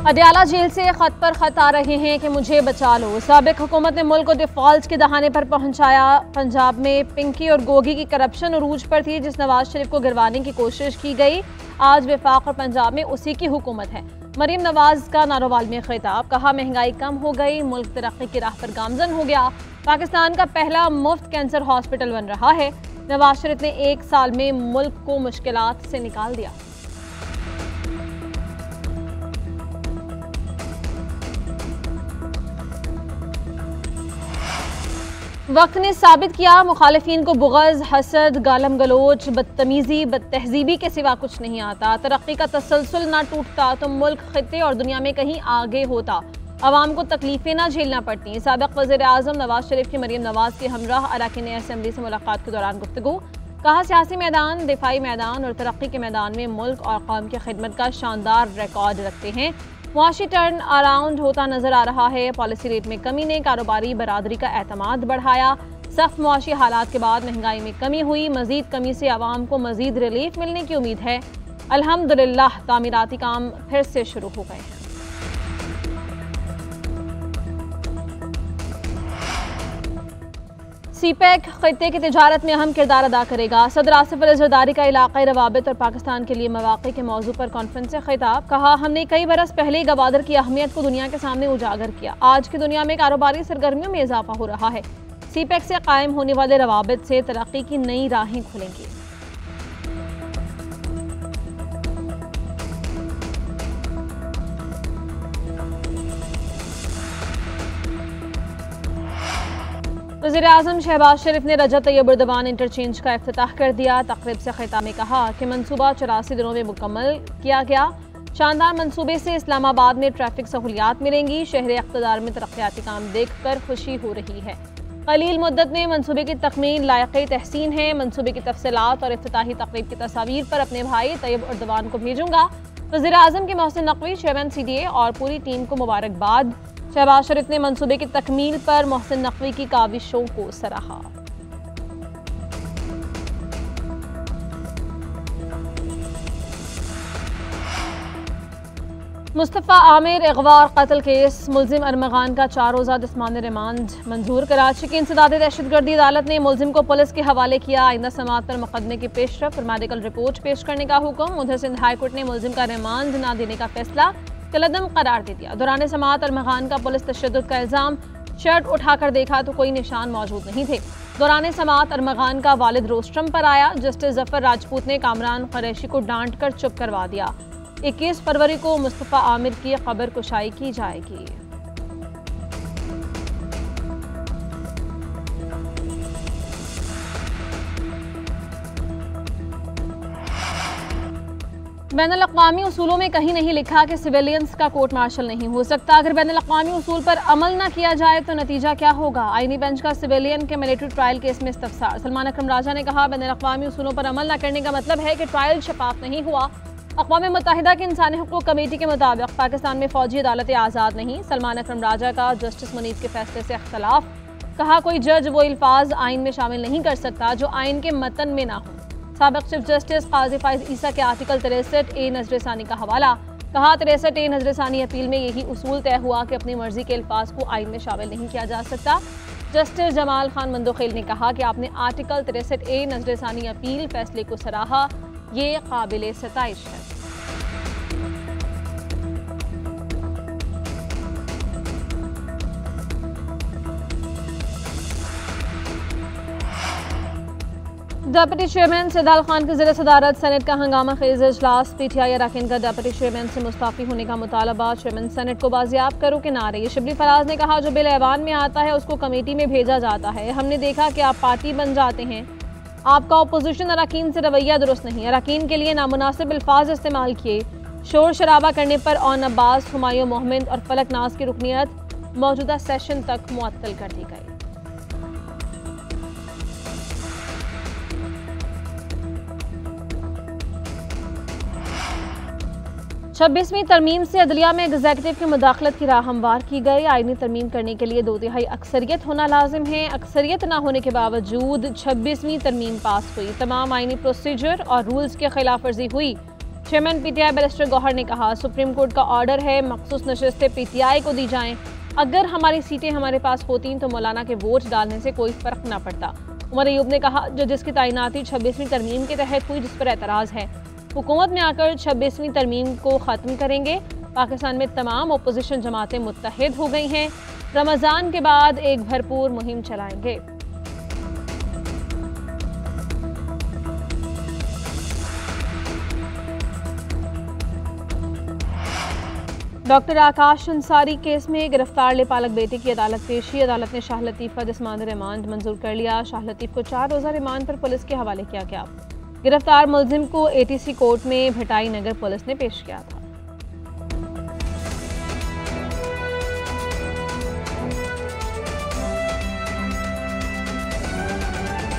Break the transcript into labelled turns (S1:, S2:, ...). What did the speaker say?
S1: Adiala jail से खत पर खत आ रहे हैं कि मुझे बचा लो। साबिक हुकूमत ने मुल्क को डिफॉल्ट के दहाने पर पहुंचाया। पंजाब में पिंकी और गोगी की करप्शन उरूज पर थी, जिस नवाज शरीफ को गिरवाने की कोशिश की गई। आज वफाक और पंजाब में उसी की हुकूमत है। मरीम नवाज का नारोवाल में खिताब, कहा महंगाई कम हो गई, मुल्क तरक्की की राह पर गामजन हो गया। पाकिस्तान का पहला मुफ्त कैंसर हॉस्पिटल बन रहा है। नवाज शरीफ ने 1 साल में मुल्क को मुश्किलात से निकाल दिया। वक्त ने साबित किया, मुखालिफिन को बुग़ज़, हसद, गालम गलोच, बदतमीज़ी, बदतहजीबी के सिवा कुछ नहीं आता। तरक्की का तसलसल ना टूटता तो मुल्क खित्ते और दुनिया में कहीं आगे होता। अवाम को तकलीफें ना झेलना पड़ती। साबिक़ वज़ीर आज़म नवाज शरीफ की मरीम नवाज के हमराह अरकान असम्बली से मुलाकात के दौरान गुफ्तगू। कहा सियासी मैदान, दिफाई मैदान और तरक्की के मैदान में मुल्क और कौम की खिदमत का शानदार रिकॉर्ड रखते हैं। मुआशी टर्न अराउंड होता नजर आ रहा है। पॉलिसी रेट में कमी ने कारोबारी बरादरी का एतमाद बढ़ाया। सख्त मुआशी हालात के बाद महंगाई में कमी हुई। मजीद कमी से आवाम को मजीद रिलीफ मिलने की उम्मीद है। अल्हम्दुलिल्लाह तामीराती काम फिर से शुरू हो गए हैं। सीपैक खित्ते की तिजारत में अहम किरदार अदा करेगा। सदर आसिफ अली ज़रदारी का इलाक़ाई रवाबित और पाकिस्तान के लिए मवाक़े के मौजू पर कॉन्फ्रेंस से खिताब। कहा हमने कई बरस पहले ही गवादर की अहमियत को दुनिया के सामने उजागर किया। आज की दुनिया में कारोबारी सरगर्मियों में इजाफा हो रहा है। सीपैक से कायम होने वाले रवाबित से तरक्की की नई राहें खुलेंगी। वज़ीर-ए-आज़म शहबाज शरीफ ने रजब तैयब उर्दवान इंटरचेंज का इफ्तिताह कर दिया। तक़रीब से खिताब में कहा कि मनसूबा 84 दिनों में मुकम्मल किया गया। शानदार मनसूबे से इस्लामाबाद में ट्रैफिक सहूलियात मिलेंगी। शहर इक़्तिदार में तरक्याती काम देख कर खुशी हो रही है। कलील मुद्दत में मनसूबे की तकमील लायक़े तहसीन है। मनसूबे की तफसीलात और इफ्तिताही तक़रीब की तस्वीर पर अपने भाई तैयब उर्दवान को भेजूंगा। वज़ीर-ए-आज़म के मोहसिन नकवी, चेयरमैन CDA और पूरी टीम को मुबारकबाद। शहबाज शरीफ ने मंसूबे की तकमील पर मोहसिन नकवी की काविशों को सराहा। मुस्तफ़ा आमिर अगवा और कत्ल केस मुल्जिम अरमगान का 4 रोज़ा जिस्मानी रिमांड मंजूर। कराची की इंसदादी दहशतगर्दी अदालत ने मुल्जिम को पुलिस के हवाले किया। आइंदा समाअत पर मुकदमे की पेशरफ और मेडिकल रिपोर्ट पेश करने का हुक्म। उधर सिंध हाईकोर्ट ने मुल्जिम का रिमांड न देने का फैसला कलअदम करार दे दिया। दौरान समाअत अरमगान का पुलिस तशद्दुद का इल्जाम, शर्ट उठाकर देखा तो कोई निशान मौजूद नहीं थे। दौरान समाअत अरमगान का वालिद रोस्ट्रम पर आया। जस्टिस जफर राजपूत ने कामरान कुरैशी को डांट कर चुप करवा दिया। 21 फरवरी को मुस्तफ़ा आमिर की खबर कुशाई की जाएगी। बैनुल-अक़वामी उसूलों में कहीं नहीं लिखा कि सिविलियंस का कोर्ट मार्शल नहीं हो सकता। अगर बैनुल-अक़वामी उसूल पर अमल न किया जाए तो नतीजा क्या होगा? आईनी बेंच का सिविलियन के मिलिट्री ट्रायल केस में इस्तफसार। सलमान अकरम राजा ने कहा बैनुल-अक़वामी उसूलों पर अमल न करने का मतलब है कि ट्रायल शफाफ नहीं हुआ। अक़वाम मुत्तहिदा की इंसानी हुकूक कमेटी के मुताबिक पाकिस्तान में फौजी अदालतें आज़ाद नहीं। सलमान अकरम राजा का जस्टिस मुनीब के फैसले से इख्तलाफ। कहा कोई जज वो अल्फाज आइन में शामिल नहीं कर सकता जो आइन के मतन में ना हो। साबिक़ चीफ जस्टिस काज़ी फ़ाइज़ ईसा के आर्टिकल 63A नज़र-ए-सानी का हवाला। कहा 63A नज़र-ए-सानी अपील में यही उसूल तय हुआ कि अपनी मर्जी के अल्फाज को आइन में शामिल नहीं किया जा सकता। जस्टिस जमाल खान मंदोखेल ने कहा कि आपने आर्टिकल 63A नज़र-ए-सानी अपील फैसले को सराहा, ये काबिल सताइश है। डिप्टी चेयरमैन सैदाल खान की ज़िले सदारत सेनेट का हंगामा खेज इजलास। PTI अरकान का डिप्टी चेयरमैन से मुस्ताफ़ी होने का मुतालबा। चेयरमैन सेनेट को बाजियाब करो के नारे। शिबली फराज ने कहा जो बिल ऐवान में आता है उसको कमेटी में भेजा जाता है। हमने देखा कि आप पार्टी बन जाते हैं, आपका अपोजिशन अरकान से रवैया दुरुस्त नहीं। अरकान के लिए नामुनासिब अल्फाज इस्तेमाल किए। शोर शराबा करने पर ओन अब्बास, हुमायूं मोहम्मद और फलक नाज की रुकनियत मौजूदा सेशन तक मुअत्तल कर दी गई। 26वीं तरमीम से अदलिया में एग्जीक्यूटिव की मुदाखलत की राह हमवार की गई। आईनी तरमीम करने के लिए 2/3 अक्सरियत होना लाजिम है। अक्सरियत न होने के बावजूद 26वीं तरमीम पास हुई। तमाम आईनी प्रोसीजर और रूल्स की खिलाफ वर्जी हुई। चेयरमैन पीटीआई बैरिस्टर गौहर ने कहा, सुप्रीम कोर्ट का ऑर्डर है, मखसूस नशिस्तें पीटीआई को दी जाएं। अगर हमारी सीटें हमारे पास होती तो मौलाना के वोट डालने से कोई फर्क ना पड़ता। उमर अयूब ने कहा, जजेस की तैनाती 26वीं तरमीम के तहत हुई, जिस पर एतराज़ है। हुकूमत में आकर 26वीं तरमीम को ख़त्म करेंगे। पाकिस्तान में तमाम अपोजिशन जमातें मुत्तहिद हो गई हैं। रमज़ान के बाद एक भरपूर मुहिम चलाएंगे। डॉक्टर आकाश अंसारी केस में गिरफ्तार लेपालक बेटे की अदालत पेशी। अदालत ने शाह लतीफ़ का जिस्मानी रिमांड मंजूर कर लिया। शाह लतीफ़ को 4 रोज़ा रिमांड पर पुलिस के हवाले किया गया। गिरफ्तार मुलजिम को एटीसी कोर्ट में भटाई नगर पुलिस ने पेश किया था।